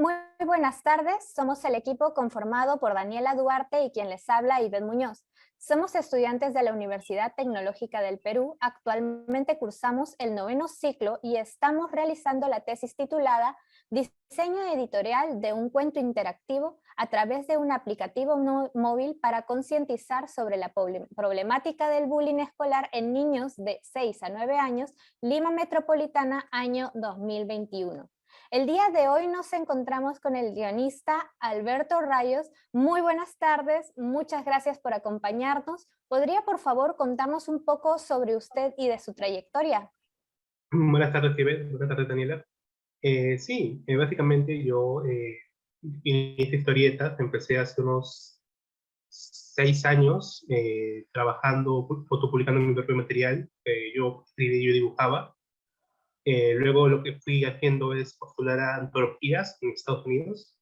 Muy buenas tardes, somos el equipo conformado por Daniela Duarte y quien les habla, Ivette Muñoz. Somos estudiantes de la Universidad Tecnológica del Perú, actualmente cursamos el 9º ciclo y estamos realizando la tesis titulada Diseño editorial de un cuento interactivo a través de un aplicativo móvil para concientizar sobre la problemática del bullying escolar en niños de 6 a 9 años, Lima Metropolitana, año 2021. El día de hoy nos encontramos con el guionista Alberto Rayos. Muy buenas tardes, muchas gracias por acompañarnos. ¿Podría por favor contarnos un poco sobre usted y de su trayectoria? Buenas tardes, Ivette. Buenas tardes, Daniela. Sí, básicamente yo inicié historietas, empecé hace unos 6 años trabajando, autopublicando mi propio material. Yo escribía y yo dibujaba. Luego lo que fui haciendo es postular a antologías en Estados Unidos,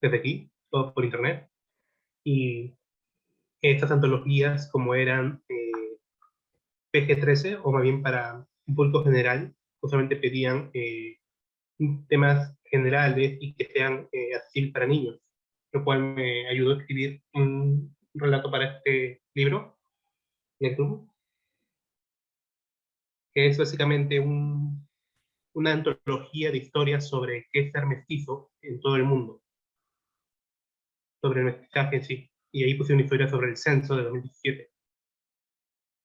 desde aquí, todo por internet. Y estas antologías, como eran PG-13, o más bien para un público general, justamente pedían temas generales y que sean accesibles para niños, lo cual me ayudó a escribir un relato para este libro, Neptuno, que es básicamente una antología de historias sobre qué es ser mestizo en todo el mundo, sobre el mestizaje en sí. Y ahí puse una historia sobre el censo de 2017,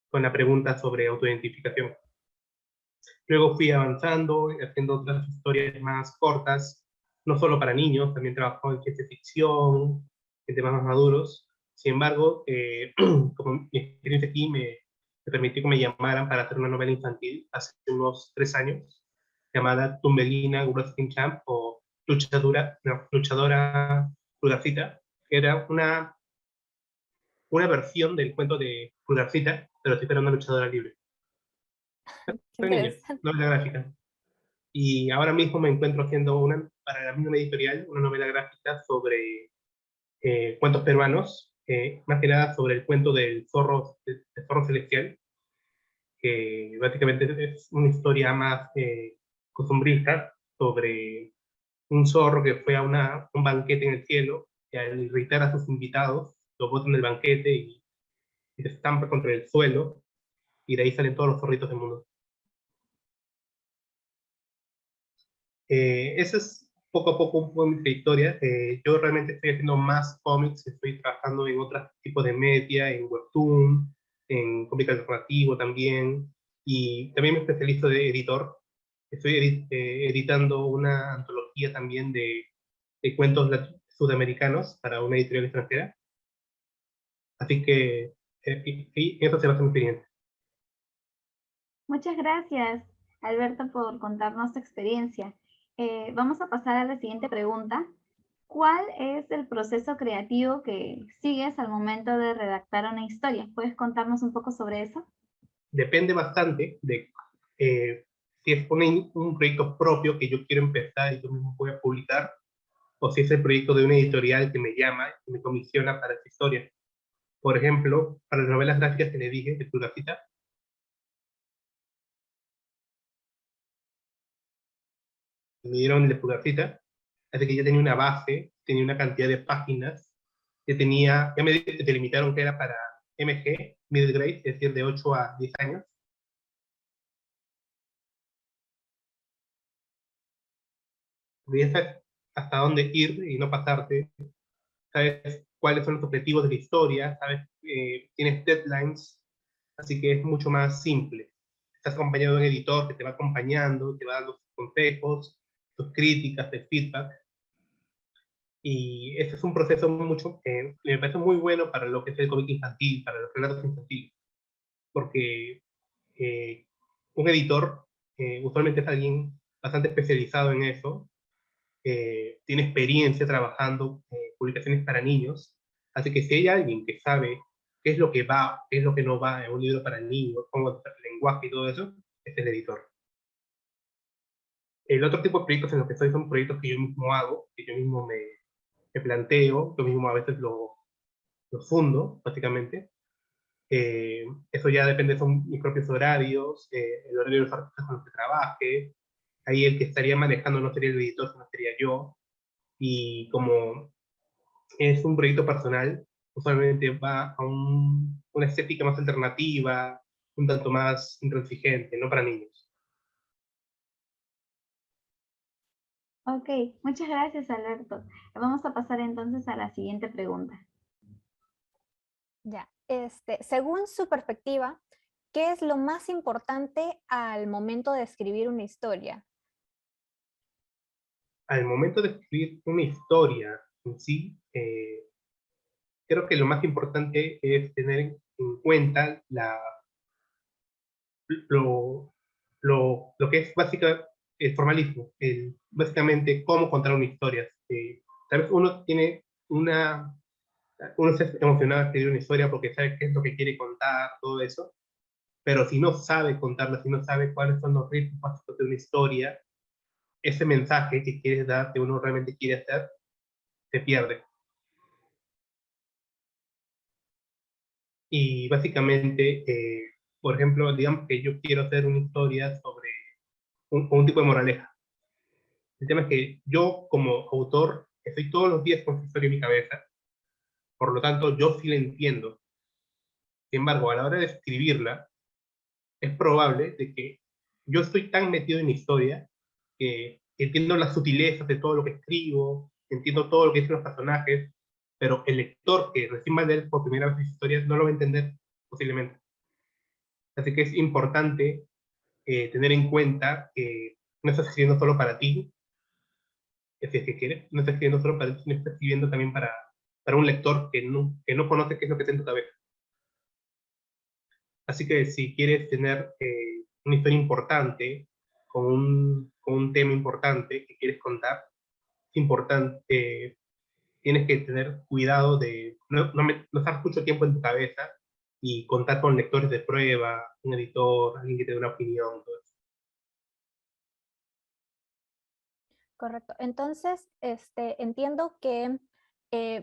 con la pregunta sobre autoidentificación. Luego fui avanzando, haciendo otras historias más cortas, no solo para niños, también trabajó en ciencia ficción, en temas más maduros. Sin embargo, como mi experiencia aquí me permitió que me llamaran para hacer una novela infantil hace unos 3 años, llamada Tumbelina Wrestling Champ, o Luchadora Pulgarcita, que era una versión del cuento de Pulgarcita, pero sí para una luchadora libre. Qué Soy niña, interesante. novela gráfica. Y ahora mismo me encuentro haciendo para la misma editorial, una novela gráfica sobre cuentos peruanos, más que nada sobre el cuento del zorro celestial, que básicamente es una historia más costumbrista sobre un zorro que fue a un banquete en el cielo, y al irritar a sus invitados, lo botan del banquete y se estampa contra el suelo, y de ahí salen todos los zorritos del mundo. Esa es poco a poco un poco mi trayectoria. Yo realmente estoy haciendo más cómics, estoy trabajando en otros tipos de media, en webtoon, en cómic alternativo también, y también me especializo de editor. Estoy editando una antología también de cuentos sudamericanos para una editorial extranjera. Así que y eso se basa en mi experiencia. Muchas gracias, Alberto, por contarnos tu experiencia. Vamos a pasar a la siguiente pregunta. ¿Cuál es el proceso creativo que sigues al momento de redactar una historia? ¿Puedes contarnos un poco sobre eso? Depende bastante de si es un proyecto propio que yo quiero empezar y yo mismo voy a publicar, o si es el proyecto de una editorial que me llama y me comisiona para esta historia. Por ejemplo, para las novelas gráficas que le dije de Pulgarcita, me dieron de Pulgarcita, así que ya tenía una base, tenía una cantidad de páginas, ya me delimitaron que era para MG, middle grade, es decir, de 8 a 10 años. Ya sabes hasta dónde ir y no pasarte, sabes cuáles son los objetivos de la historia, sabes, tienes deadlines, así que es mucho más simple. Estás acompañado de un editor que te va acompañando, te va dando sus consejos, sus críticas, de feedback, y este es un proceso me parece muy bueno para lo que es el cómic infantil, para los relatos infantiles, porque eh, un editor usualmente es alguien bastante especializado en eso, tiene experiencia trabajando publicaciones para niños, así que si hay alguien que sabe qué es lo que va, qué es lo que no va en un libro para niños, cómo el lenguaje y todo eso, es el editor. El otro tipo de proyectos en los que estoy son proyectos que yo mismo hago, que yo mismo me planteo, yo mismo a veces lo fundo, básicamente. Eso ya depende, son mis propios horarios, el horario de los artistas con los que trabaje. Ahí el que estaría manejando no sería el editor, sino sería yo. y como es un proyecto personal, usualmente va a una estética más alternativa, un tanto más intransigente, no para niños. Ok, muchas gracias, Alberto. Vamos a pasar entonces a la siguiente pregunta. Ya, según su perspectiva, ¿qué es lo más importante al momento de escribir una historia? Al momento de escribir una historia en sí, creo que lo más importante es tener en cuenta lo, lo que es básica, el formalismo, básicamente cómo contar una historia. Tal vez uno tiene uno se emocionado a escribir una historia porque sabe qué es lo que quiere contar, todo eso, pero si no sabe contarla, si no sabe cuáles son los ritmos básicos de una historia, ese mensaje que quieres dar, que uno realmente quiere hacer, se pierde. Y básicamente, por ejemplo, digamos que yo quiero hacer una historia sobre un tipo de moraleja. El tema es que yo, como autor, estoy todos los días con esa historia en mi cabeza, por lo tanto, yo sí la entiendo. Sin embargo, a la hora de escribirla, es probable de que yo estoy tan metido en la historia que entiendo las sutilezas de todo lo que escribo, entiendo todo lo que dicen los personajes, pero el lector que recién va a leer por primera vez esa historia no lo va a entender posiblemente. Así que es importante tener en cuenta que no estás escribiendo solo para ti, si es que quieres, no estás escribiendo solo para ti, sino estás escribiendo también para un lector que no conoce qué es lo que está en tu cabeza. Así que si quieres tener una historia importante, con un tema importante que quieres contar, es importante, tienes que tener cuidado de no estar mucho tiempo en tu cabeza y contar con lectores de prueba, un editor, alguien que te dé una opinión, todo eso. Correcto. Entonces, entiendo que,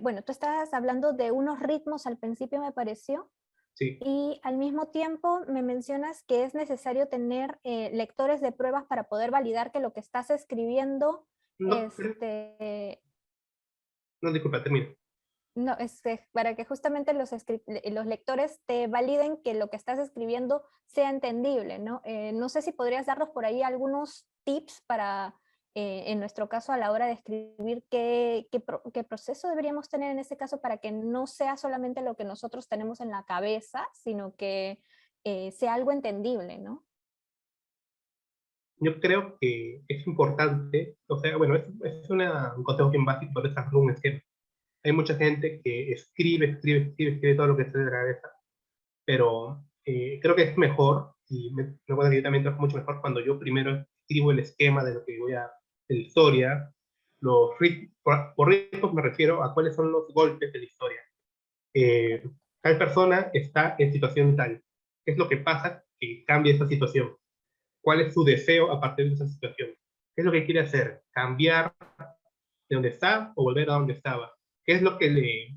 bueno, tú estabas hablando de unos ritmos al principio, me pareció, Sí. y al mismo tiempo me mencionas que es necesario tener lectores de pruebas para poder validar que lo que estás escribiendo, No, no, disculpa, termino. no, para que justamente los lectores te validen que lo que estás escribiendo sea entendible, ¿no? No sé si podrías darnos por ahí algunos tips para, en nuestro caso, a la hora de escribir, qué proceso deberíamos tener en este caso para que no sea solamente lo que nosotros tenemos en la cabeza, sino que sea algo entendible, ¿no? Yo creo que es importante, o sea, bueno, un consejo bien básico, pero es hacer un esquema. Hay mucha gente que escribe todo lo que se de la cabeza, pero creo que es mejor, y me acuerdo que yo también trabajo mucho mejor cuando yo primero escribo el esquema de lo que de la historia, por ritmos me refiero a cuáles son los golpes de la historia. Tal persona está en situación tal. ¿Qué es lo que pasa que cambia esa situación? ¿Cuál es su deseo a partir de esa situación? ¿Qué es lo que quiere hacer? ¿Cambiar de donde está o volver a donde estaba? ¿Qué es lo que le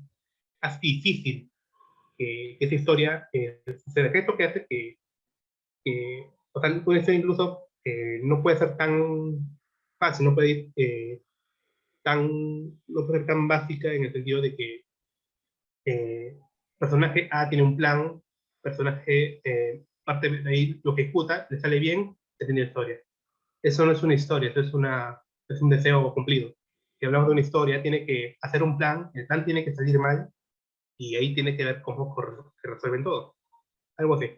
hace difícil que esa historia suceda? ¿Qué es lo que hace o sea, puede ser incluso, no puede ser tan fácil, no puede ir no puede ser tan básica en el sentido de que personaje A tiene un plan, personaje parte de ahí lo que ejecuta, le sale bien, se tiene historia. Eso no es una historia, eso es un deseo cumplido. Si hablamos de una historia, tiene que hacer un plan, el plan tiene que salir mal, y ahí tiene que ver cómo se resuelven todo. Algo así.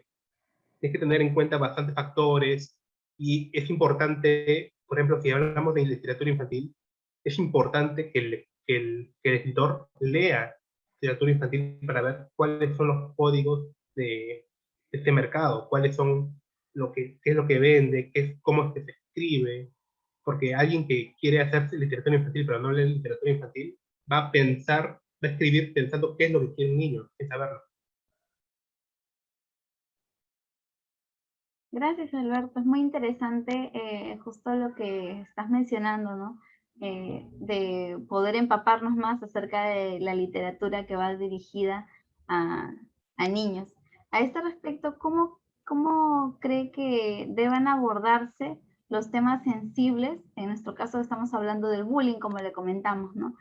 Tienes que tener en cuenta bastantes factores, y es importante, por ejemplo, si hablamos de literatura infantil, es importante que el escritor lea literatura infantil para ver cuáles son los códigos de este mercado, cuáles son qué es lo que vende, cómo es que se escribe, porque alguien que quiere hacer literatura infantil pero no lee literatura infantil, va a escribir pensando qué es lo que quiere un niño, es saberlo. Gracias, Alberto. Es muy interesante justo lo que estás mencionando, ¿no? De poder empaparnos más acerca de la literatura que va dirigida a, a niños. A este respecto, ¿cómo cree que deban abordarse los temas sensibles, en nuestro caso estamos hablando del bullying, como le comentamos, ¿no?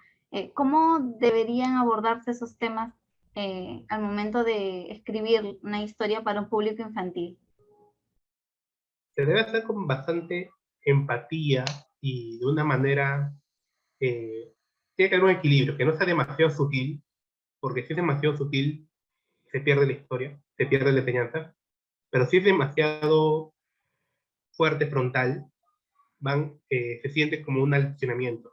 ¿Cómo deberían abordarse esos temas al momento de escribir una historia para un público infantil? Se debe hacer con bastante empatía y de una manera, tiene que haber un equilibrio, que no sea demasiado sutil, porque si es demasiado sutil, se pierde la historia, se pierde la enseñanza, pero si es demasiado fuerte, frontal, se siente como un aleccionamiento.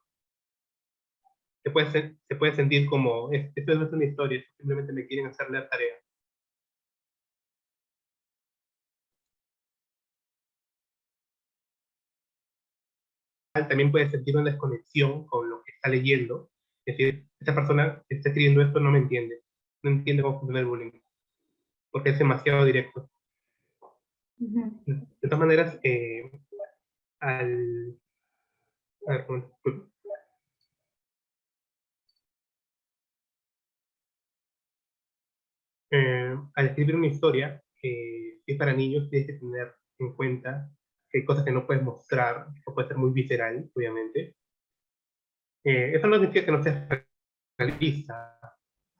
Se puede sentir como, esto no es una historia, simplemente me quieren hacer la tarea. También puede sentir una desconexión con lo que está leyendo. Es decir, esta persona que está escribiendo esto no me entiende. No entiende cómo funciona el bullying. Porque es demasiado directo. De todas maneras, al, a ver, al escribir una historia, si es para niños, tienes que tener en cuenta que hay cosas que no puedes mostrar, o puede ser muy visceral, obviamente. Eso no significa que no seas realista.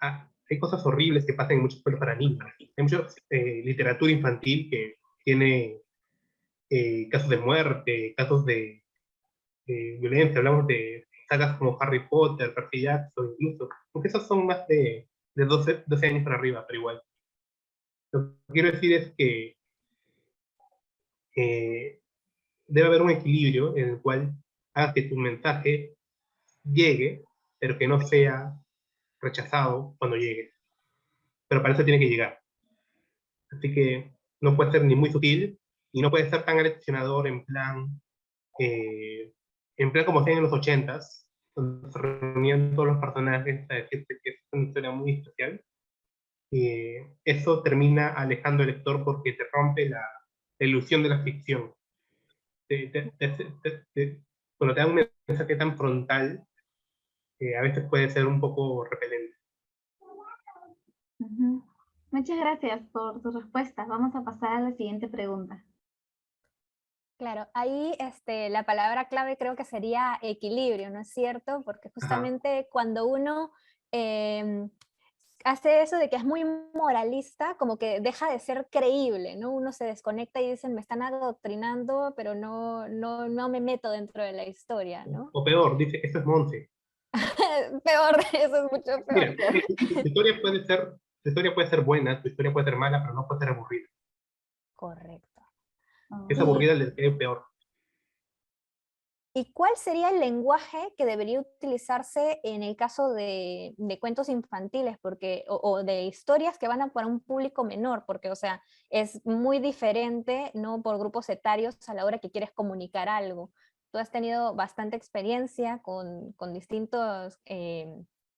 Hay cosas horribles que pasan en muchos pueblos para niños. Hay mucha literatura infantil que tiene casos de muerte, casos de violencia. Hablamos de sagas como Harry Potter, Percy Jackson, incluso. Porque esos son más de 12 años para arriba, pero igual. Lo que quiero decir es que debe haber un equilibrio en el cual haga que tu mensaje llegue, pero que no sea rechazado cuando llegue. Pero para eso tiene que llegar. Así que no puede ser ni muy sutil y no puede ser tan aleccionador en plan como hacían en los 80s, donde se reunían todos los personajes a decirte que es una historia muy especial. Eso termina alejando al lector porque te rompe la ilusión de la ficción. Cuando te da un mensaje tan frontal, a veces puede ser un poco repelente. Muchas gracias por tu respuesta. Vamos a pasar a la siguiente pregunta. Claro, ahí la palabra clave creo que sería equilibrio, ¿no es cierto? Porque justamente cuando uno hace eso de que es muy moralista, como que deja de ser creíble, ¿no? Uno se desconecta y dice, me están adoctrinando, pero no me meto dentro de la historia, ¿no? O peor, dice, esto es Monse. Peor, eso es mucho peor. Mira, tu historia puede ser buena, tu historia puede ser mala, pero no puede ser aburrida. Correcto. Es Y aburrida el que es peor. ¿Y cuál sería el lenguaje que debería utilizarse en el caso de cuentos infantiles o de historias que van a para un público menor? Porque, o sea, es muy diferente, ¿no? Por grupos etarios a la hora que quieres comunicar algo. Tú has tenido bastante experiencia con distintos,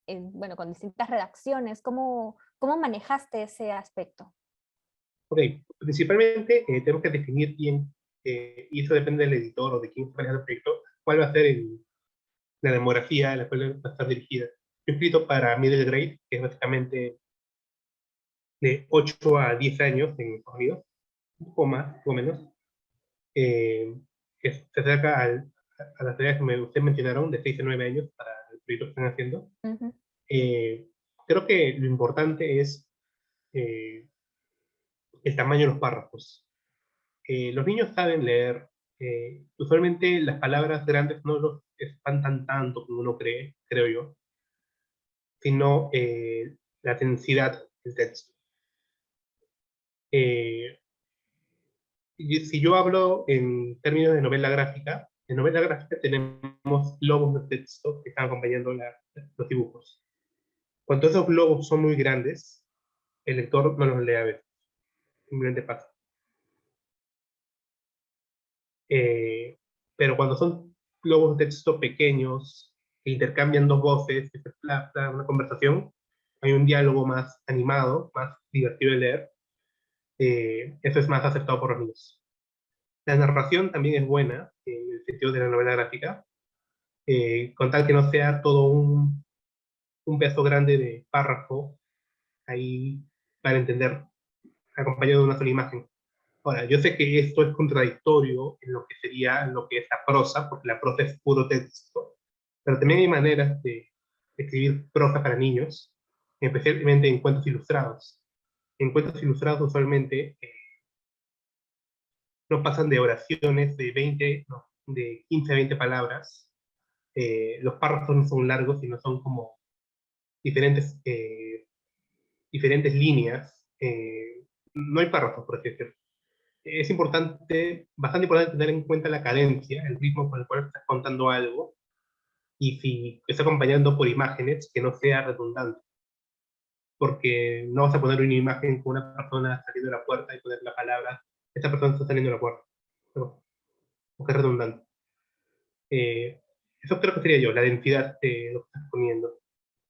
bueno, con distintas redacciones. ¿Cómo manejaste ese aspecto? Ok, principalmente tenemos que definir bien, y eso depende del editor o de quién maneja el proyecto, cuál va a ser la demografía a la cual va a estar dirigida. Yo he escrito para middle grade, que es básicamente de 8 a 10 años en Estados Unidos, un poco más, un poco menos, que se acerca a las tareas que ustedes mencionaron, de 6 a 9 años, para el proyecto que están haciendo. Creo que lo importante es el tamaño de los párrafos. Los niños saben leer. Usualmente las palabras grandes no los espantan tanto como uno cree, creo yo, sino la densidad del texto. Si yo hablo en términos de novela gráfica, en novela gráfica tenemos globos de texto que están acompañando los dibujos. Cuando esos globos son muy grandes, el lector no los lee a veces, simplemente pasa. Pero cuando son globos de texto pequeños que intercambian dos voces, que se plazca una conversación, hay un diálogo más animado, más divertido de leer, eso es más aceptado por los niños. La narración también es buena, en el sentido de la novela gráfica, con tal que no sea todo un pedazo grande de párrafo ahí para entender, acompañado de una sola imagen. Ahora, yo sé que esto es contradictorio en lo que sería lo que es la prosa, porque la prosa es puro texto, pero también hay maneras de escribir prosa para niños, especialmente en cuentos ilustrados. En cuentos ilustrados usualmente no pasan de oraciones de 20, no, de 15 a 20 palabras. Los párrafos no son largos, sino son como diferentes, diferentes líneas. No hay párrafos, por así decirlo. Es importante, bastante importante tener en cuenta la cadencia, el ritmo con el cual estás contando algo, y si está acompañando por imágenes, que no sea redundante, porque no vas a poner una imagen con una persona saliendo de la puerta y poner la palabra, esta persona está saliendo de la puerta, no, porque es redundante. Eso creo que sería yo, la densidad de lo que estás poniendo,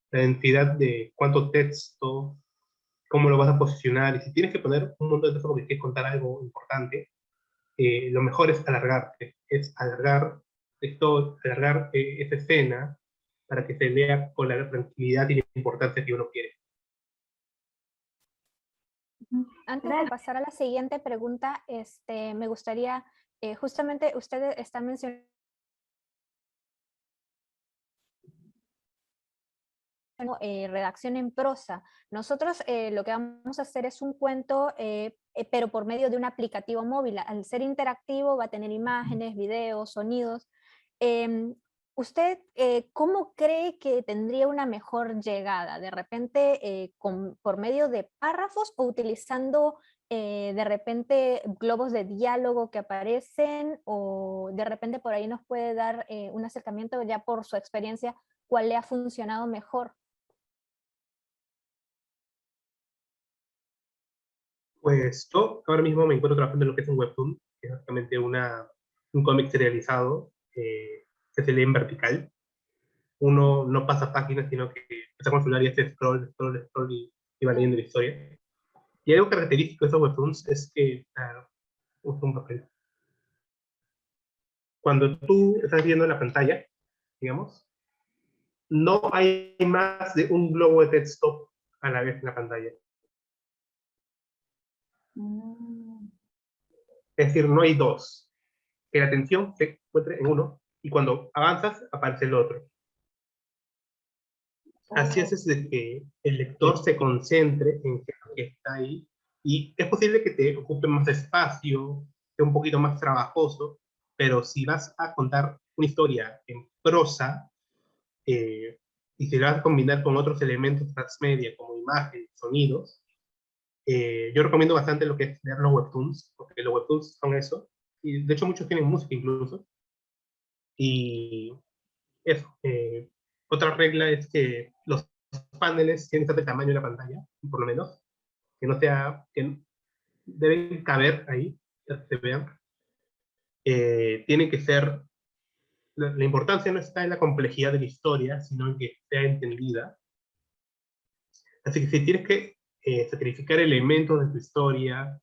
la densidad de cuánto texto, cómo lo vas a posicionar, y si tienes que poner un montón de texto porque quieres contar algo importante, lo mejor es alargarte, es alargar esto, alargar esa escena para que se lea con la tranquilidad y la importancia que uno quiere. Antes de pasar a la siguiente pregunta, me gustaría, justamente ustedes están mencionando redacción en prosa. Nosotros lo que vamos a hacer es un cuento, pero por medio de un aplicativo móvil. Al ser interactivo va a tener imágenes, videos, sonidos. ¿Usted cómo cree que tendría una mejor llegada? ¿De repente por medio de párrafos o utilizando de repente globos de diálogo que aparecen? ¿O de repente por ahí nos puede dar un acercamiento ya por su experiencia, cuál le ha funcionado mejor? Pues yo ahora mismo me encuentro trabajando en lo que es un webtoon, que es básicamente un cómic serializado que se lee en vertical. Uno no pasa páginas, sino que empieza con el celular y hace scroll, scroll, scroll y va leyendo la historia. Y algo característico de estos webtoons es que, usa un papel. Cuando tú estás viendo la pantalla, digamos, no hay más de un globo de texto a la vez en la pantalla. Mm. Es decir, no hay dos. Que la atención se encuentre en uno y cuando avanzas aparece el otro. Así haces de que el lector se concentre en que está ahí y es posible que te ocupe más espacio, sea un poquito más trabajoso, pero si vas a contar una historia en prosa y si la vas a combinar con otros elementos transmedia como imágenes, sonidos, yo recomiendo bastante lo que es leer los webtoons, porque los webtoons son eso, y de hecho muchos tienen música incluso, y eso. Otra regla es que los paneles tienen que estar del tamaño de la pantalla, por lo menos, que no sea, que deben caber ahí, que se vean. Tienen que ser, la importancia no está en la complejidad de la historia, sino en que sea entendida. Así que si tienes que sacrificar elementos de tu historia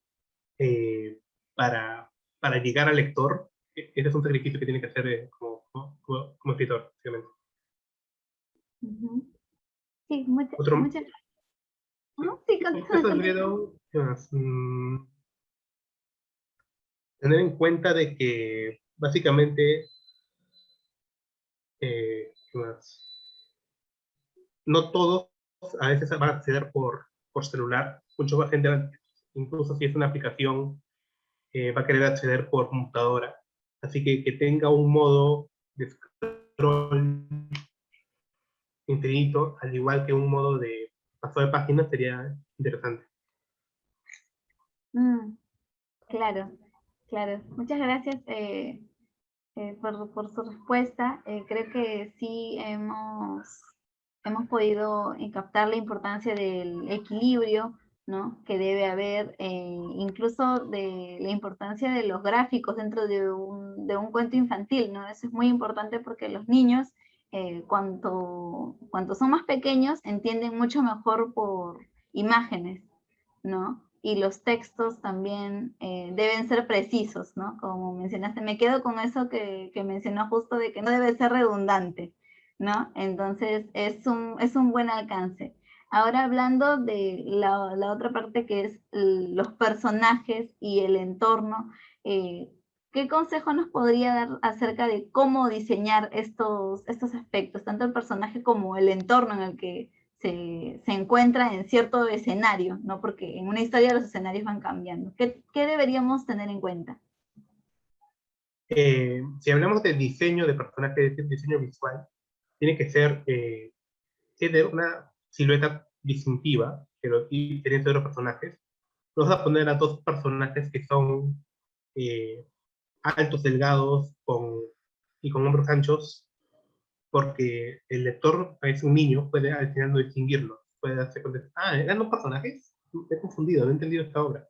eh, para, para llegar al lector, ese es un sacrificio que tiene que hacer como escritor, básicamente. Ujú. Sí, Otro, muchas. No, sí, eso continúa. tendría ¿qué más? Tener en cuenta de que básicamente ¿qué más? No todos a veces van a acceder por celular. Mucha gente, incluso si es una aplicación, va a querer acceder por computadora. Así que tenga un modo de scroll infinito, al igual que un modo de paso de página, sería interesante. Mm, claro, claro. Muchas gracias por su respuesta. Creo que sí hemos podido captar la importancia del equilibrio, ¿no? Que debe haber, incluso de la importancia de los gráficos dentro de un cuento infantil, ¿no? Eso es muy importante porque los niños, cuanto son más pequeños, entienden mucho mejor por imágenes, ¿no? Y los textos también deben ser precisos, ¿no? Como mencionaste, me quedo con eso que mencionó justo de que no debe ser redundante, ¿no? Entonces es un buen alcance. Ahora hablando de la otra parte que es los personajes y el entorno, ¿qué consejo nos podría dar acerca de cómo diseñar estos aspectos, tanto el personaje como el entorno en el que se encuentra en cierto escenario, ¿no? Porque en una historia los escenarios van cambiando. ¿Qué deberíamos tener en cuenta? Si hablamos de diseño de personajes, de diseño visual, tiene que ser tiene una silueta distintiva, pero diferente de los personajes. Vamos a poner a dos personajes que son eh, altos, delgados, y con hombros anchos, porque el lector, es un niño, puede al final no distinguirlos. Puede darse cuenta, ¿eran dos personajes? Me he confundido, no he entendido esta obra.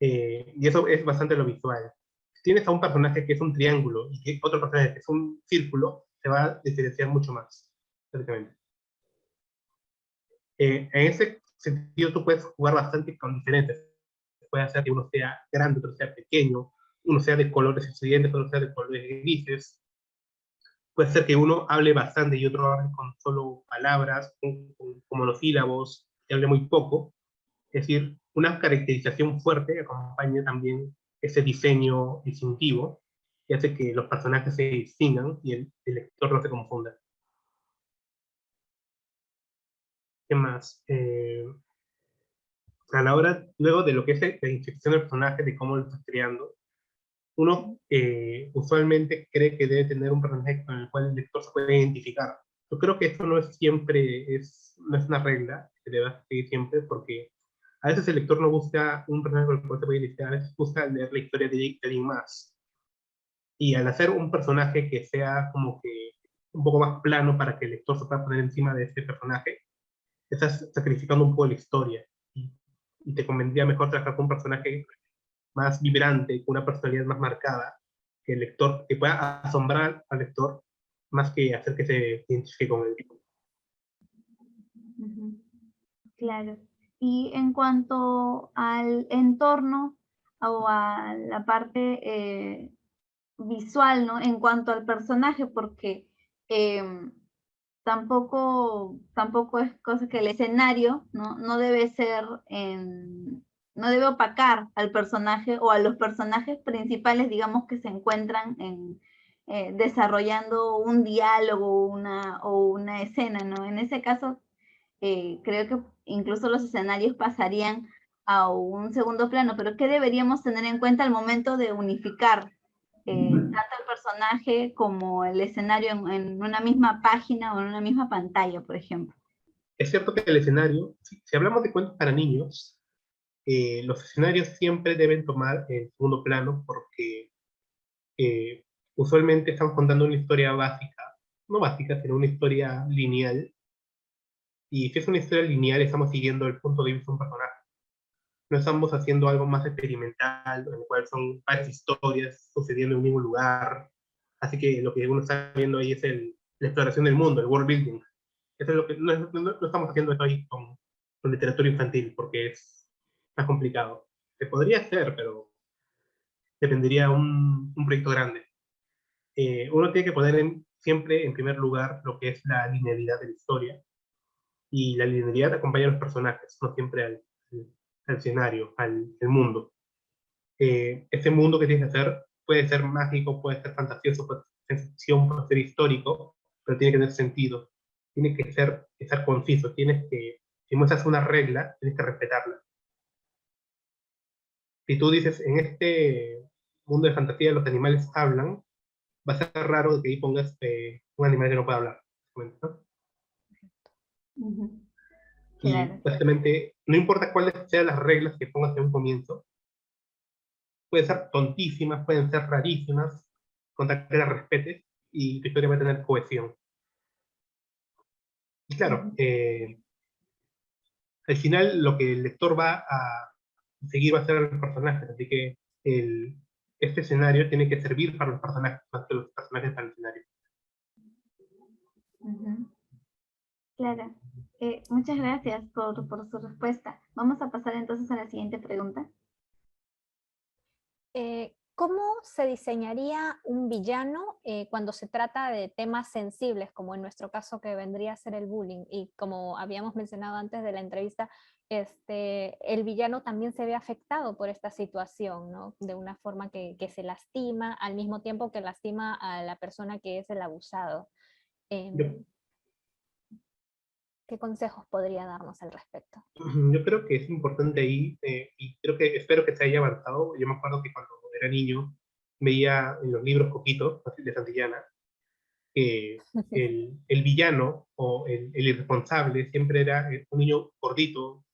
Y eso es bastante lo visual. Si tienes a un personaje que es un triángulo y que otro personaje que es un círculo, se va a diferenciar mucho más, prácticamente. En ese sentido, tú puedes jugar bastante con diferentes. Puede hacer que uno sea grande, otro sea pequeño, uno sea de colores estridentes, otro sea de colores grises. Puede ser que uno hable bastante y otro hable con solo palabras, con monosílabos, y hable muy poco. Es decir, una caracterización fuerte acompaña también ese diseño distintivo que hace que los personajes se distingan y el lector no se confunda. ¿Qué más? A la hora, luego de lo que es la inscripción del personaje, de cómo lo estás creando, uno usualmente cree que debe tener un personaje con el cual el lector se puede identificar. Yo creo que esto no es siempre, no es una regla que deba seguir siempre, porque a veces el lector no busca un personaje con el cual se puede identificar, a veces busca leer la historia de alguien más. Y al hacer un personaje que sea como que un poco más plano para que el lector se pueda poner encima de ese personaje, estás sacrificando un poco la historia. Y te convendría mejor trabajar con un personaje más vibrante, con una personalidad más marcada, que el lector, que pueda asombrar al lector más que hacer que se identifique con él. Ujú. Claro. Y en cuanto al entorno o a la parte visual, ¿no? En cuanto al personaje, porque tampoco es cosa que el escenario, ¿no? No debe ser no debe opacar al personaje o a los personajes principales, digamos, que se encuentran desarrollando un diálogo o una escena, ¿no? En ese caso, creo que incluso los escenarios pasarían a un segundo plano, pero ¿qué deberíamos tener en cuenta al momento de unificar tanto el personaje como el escenario en una misma página o en una misma pantalla, por ejemplo? Es cierto que el escenario, si hablamos de cuentos para niños, los escenarios siempre deben tomar el segundo plano porque eh, usualmente estamos contando una historia básica, no básica, sino una historia lineal. Y si es una historia lineal, estamos siguiendo el punto de vista de un personaje. No estamos haciendo algo más experimental, en el cual son varias historias sucediendo en un mismo lugar. Así que lo que uno está viendo ahí es la exploración del mundo, el world building. Eso es lo que no estamos haciendo esto ahí con literatura infantil, porque es más complicado. Se podría hacer, pero dependería de un proyecto grande. Uno tiene que poner siempre en primer lugar lo que es la linealidad de la historia, y la linealidad acompaña a los personajes, no siempre al escenario, al mundo. Ese mundo que tienes que hacer puede ser mágico, puede ser fantasioso, puede ser ficción, puede ser histórico, pero tiene que tener sentido. Tiene que estar conciso. Si muestras una regla, tienes que respetarla. Si tú dices, en este mundo de fantasía los animales hablan, va a ser raro que ahí pongas un animal que no pueda hablar, ¿no? Ujú. Y Claro. básicamente, no importa cuáles sean las reglas que pongas en un comienzo, pueden ser tontísimas, pueden ser rarísimas, con tal que las respetes y tu historia va a tener cohesión. Y claro, Ujú. al final lo que el lector va a seguir va a ser los personajes, así que este escenario tiene que servir para los personajes, más que los personajes para el escenario. Ujú. Claro. Muchas gracias por su respuesta. Vamos a pasar entonces a la siguiente pregunta. ¿Cómo se diseñaría un villano cuando se trata de temas sensibles, como en nuestro caso que vendría a ser el bullying? Y como habíamos mencionado antes de la entrevista, el villano también se ve afectado por esta situación, ¿no? De una forma que se lastima al mismo tiempo que lastima a la persona que es el abusado. Yo, Em, ¿Qué consejos podría darnos al respecto? yo creo que es importante ahí, y espero que se haya avanzado. Yo me acuerdo que cuando era niño veía en los libros Coquito, de Santillana, que el villano o el irresponsable siempre era un niño gordito,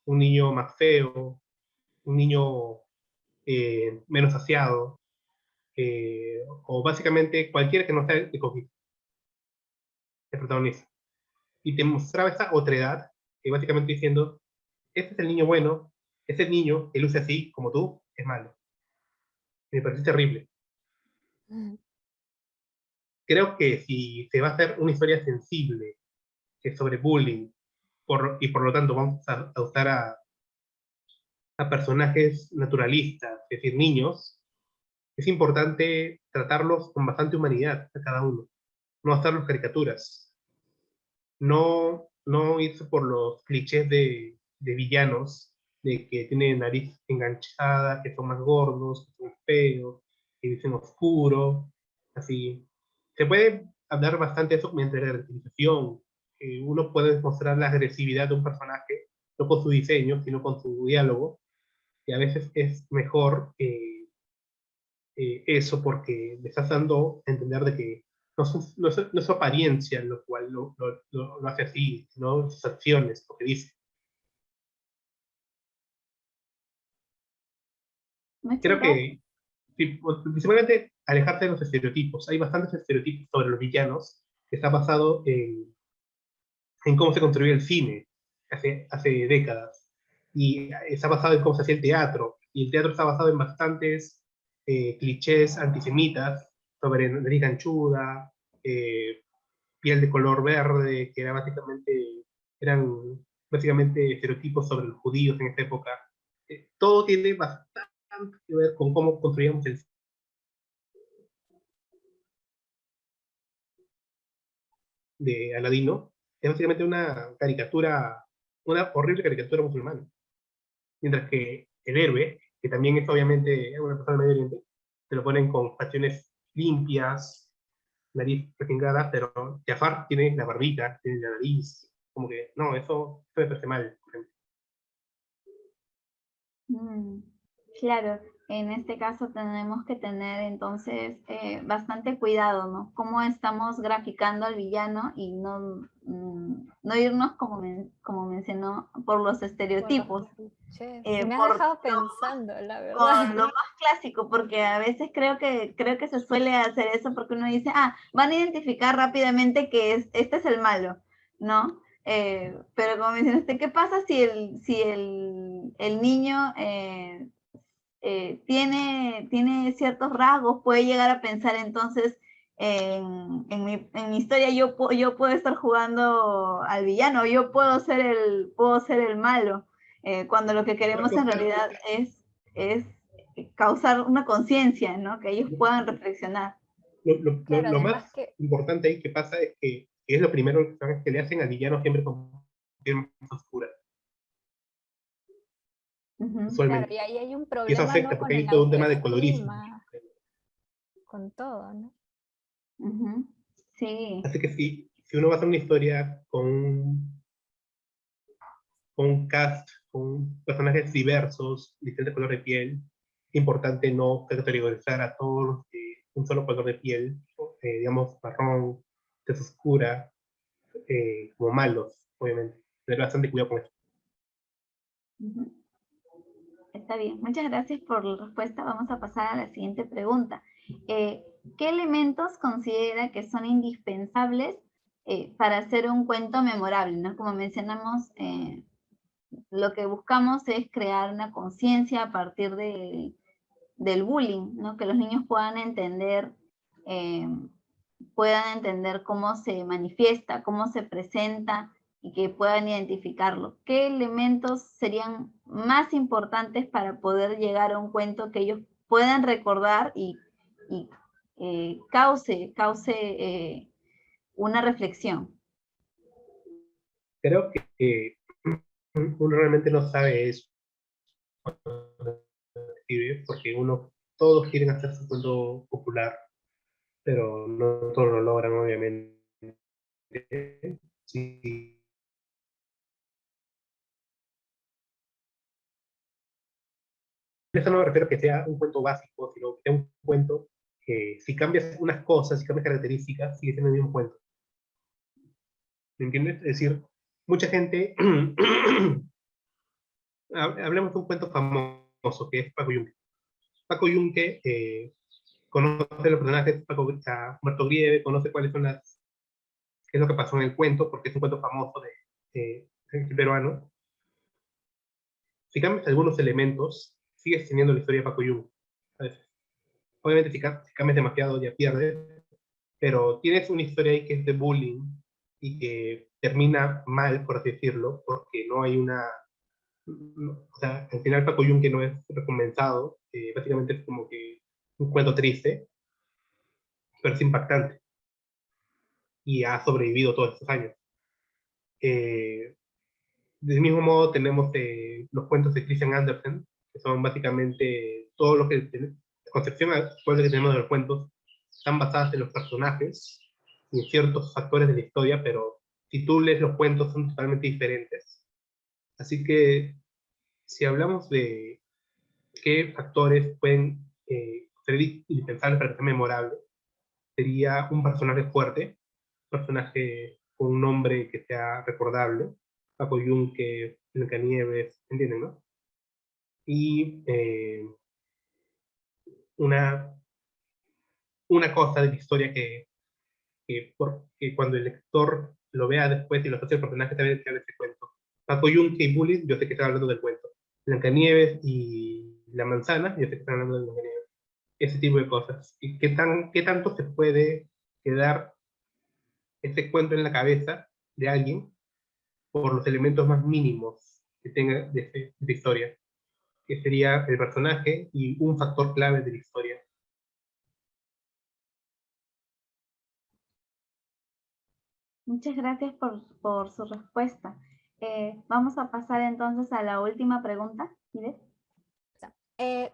un niño más feo, un niño menos saciado, o básicamente cualquiera que no sea de Coquito, el protagonista. Y te mostraba esa otredad, que básicamente diciendo, este es el niño bueno, ese niño que luce así, como tú, es malo. Me parece terrible. Creo que si se va a hacer una historia sensible, que es sobre bullying, y por lo tanto vamos a usar a personajes naturalistas, es decir, niños, es importante tratarlos con bastante humanidad a cada uno, no hacerlos caricaturas, no irse por los clichés de villanos, de que tienen nariz enganchada, que son más gordos, que son feos, que dicen oscuro, así. Se puede hablar bastante de eso mediante la caracterización. Uno puede mostrar la agresividad de un personaje, no con su diseño, sino con su diálogo, y a veces es mejor eso porque le estás dando a entender de que no es su apariencia lo cual lo hace así, sino sus acciones, lo que dice. Muchas Creo gracias. que sí, pues, principalmente alejarte de los estereotipos. Hay bastantes estereotipos sobre los villanos que está basado en cómo se construía el cine hace décadas. Y está basado en cómo se hacía el teatro. Y el teatro está basado en bastantes clichés antisemitas sobre nariz ganchuda, eh, piel de color verde, que eran básicamente estereotipos sobre los judíos en esta época. Todo tiene bastante que ver con cómo construíamos el cine de Aladino. Es básicamente una caricatura, una horrible caricatura musulmana. Mientras que el héroe, que también es obviamente una persona del Medio Oriente, se lo ponen con facciones limpias, nariz refingada, pero Jafar tiene la barbita, tiene la nariz, como que, no, eso me parece mal, por ejemplo. Mm, claro, en este caso tenemos que tener entonces bastante cuidado, ¿no? Cómo estamos graficando al villano y no irnos, como mencionó, por los Por los estereotipos, clichés. Me ha por dejado pensando, la verdad. con lo más clásico, porque a veces creo que se suele hacer eso porque uno dice, van a identificar rápidamente que este es el malo, ¿no? Pero como mencionaste, ¿qué pasa si el niño tiene ciertos rasgos? Puede llegar a pensar entonces en mi historia yo puedo estar jugando al villano, yo puedo ser el malo, cuando lo que queremos en realidad es causar una conciencia, ¿no? Que ellos puedan reflexionar. Claro, Lo además más que importante ahí que pasa es que es lo primero que le hacen al villano siempre con piel más oscura, Ujú, claro, y usualmente. ahí hay un Y eso problema, ¿no? afecta Con porque el hay todo un tema de colorismo. autoestima, con todo, ¿no? ujú. Sí. Así que si uno va a hacer una historia con un cast, con personajes diversos, diferentes colores de piel, es importante no categorizar a todos de un solo color de piel, digamos marrón, tez oscura, como malos, obviamente. Tener bastante cuidado con eso. Ujú. Está bien, muchas gracias por la respuesta. Vamos a pasar a la siguiente pregunta. Eh, ¿Qué elementos considera que son indispensables para hacer un cuento memorable, ¿no? Como mencionamos, lo que buscamos es crear una conciencia a partir del bullying, ¿no? Que los niños eh, puedan entender cómo se manifiesta, cómo se presenta y que puedan identificarlo. ¿Qué elementos serían más importantes para poder llegar a un cuento que ellos puedan recordar y cause una reflexión. Creo que uno realmente no sabe eso cuando escribe, porque todos quieren hacer su cuento popular, pero no todos lo logran, obviamente. Sí. Eso no me refiero a que sea un cuento básico, sino que sea un cuento que si cambias unas cosas, si cambias características, sigue siendo el mismo cuento. ¿Me entiendes? Es decir, mucha gente... Hablemos de un cuento famoso, que es Paco Yunque. Paco Yunque conoce los personajes, a Humberto Grieve, conoce qué es lo que pasó en el cuento, porque es un cuento famoso de peruano. Si cambias algunos elementos, sigues teniendo la historia de Paco Yunque. Obviamente si cambias demasiado ya pierdes, pero tienes una historia ahí que es de bullying y que termina mal, por así decirlo, porque no hay o sea, al final Paco Yunque no es recompensado, básicamente es como que un cuento triste, pero es impactante y ha sobrevivido todos estos años. Del mismo modo tenemos los cuentos de Christian Andersen, que son básicamente todo lo que la concepción actual que tenemos de los cuentos, están basadas en los personajes y en ciertos factores de la historia, pero si tú lees los cuentos son totalmente diferentes. Así que si hablamos de qué factores pueden ser indispensables para que sea memorable, sería un personaje fuerte, un personaje con un nombre que sea recordable, Paco Yunque, Blancanieves, ¿entienden, no? Y una, una cosa de la historia que cuando el lector lo vea después y lo asocia al personaje también se de ese cuento. Paco Yunque y Bullitt, yo sé que están hablando del cuento. Blancanieves y la manzana, yo sé que están hablando de Blancanieves. Ese tipo de cosas. ¿Y qué tanto se puede quedar ese cuento en la cabeza de alguien por los elementos más mínimos que tenga de historia? Que sería el personaje y un factor clave de la historia. Muchas gracias por su respuesta. Vamos a pasar entonces a la última pregunta. ¿Ide?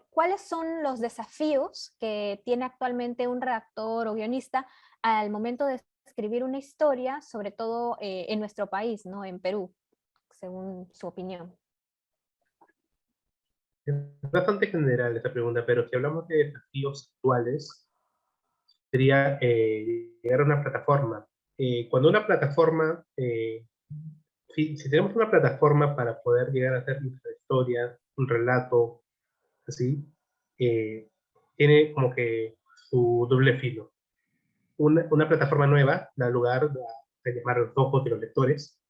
¿Cuáles son los desafíos que tiene actualmente un redactor o guionista al momento de escribir una historia, sobre todo en nuestro país, ¿no? En Perú, según su opinión? Es bastante general esta pregunta, pero si hablamos de desafíos actuales, sería llegar a una plataforma. Cuando una plataforma, si tenemos una plataforma para poder llegar a hacer nuestra historia, un relato, así, eh, tiene como que su doble filo. Una plataforma nueva da lugar a llamar a los ojos de los lectores.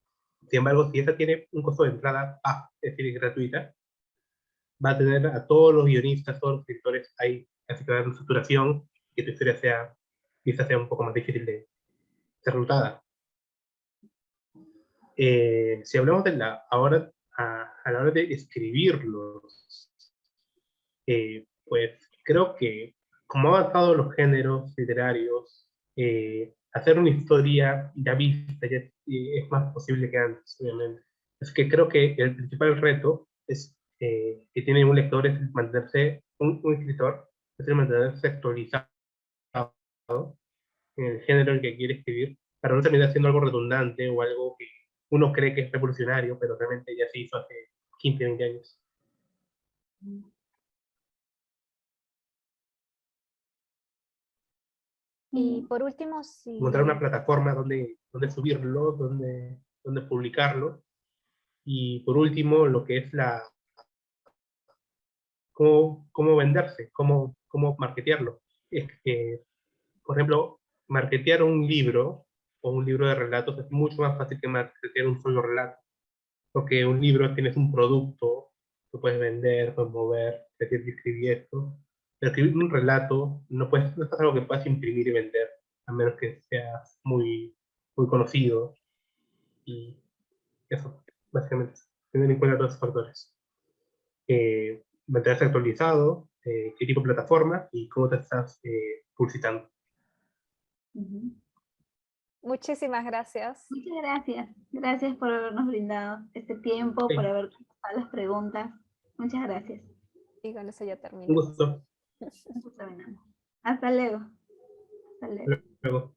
Sin embargo, si esta tiene un costo de entrada bajo, es decir, gratuita, va a tener a todos los guionistas, todos los escritores ahí, así que va a haber una saturación, que tu historia quizás sea un poco más difícil de ser notada. Si hablamos de ahora, a la hora de escribirlos, pues creo que como han avanzado los géneros literarios, hacer una historia ya vista ya es más posible que antes, obviamente. Es que creo que el principal reto que tiene un lector es mantenerse, un escritor, es mantenerse actualizado en el género en el que quiere escribir, para no terminar siendo algo redundante o algo que uno cree que es revolucionario, pero realmente ya se hizo hace 15, 20 años. Y por último, Encontrar una plataforma donde subirlo, donde publicarlo. Y por último, lo que es cómo venderse, cómo marketearlo. Es que, por ejemplo, marketear un libro o un libro de relatos es mucho más fácil que marketear un solo relato. Porque un libro tienes un producto que puedes vender, puedes mover, te tienes que escribir esto. Pero escribir un relato no es algo que puedas imprimir y vender, a menos que seas muy, muy conocido. Y eso, básicamente, tener en cuenta todos esos factores. Mantenerse actualizado, qué tipo de plataforma y cómo te estás publicitando. Muchísimas gracias. Muchas gracias. Gracias por habernos brindado este tiempo, Sí. por haber contestado las preguntas. Muchas gracias. Y con eso ya Un terminamos. gusto. Hasta luego. Hasta luego. Luego.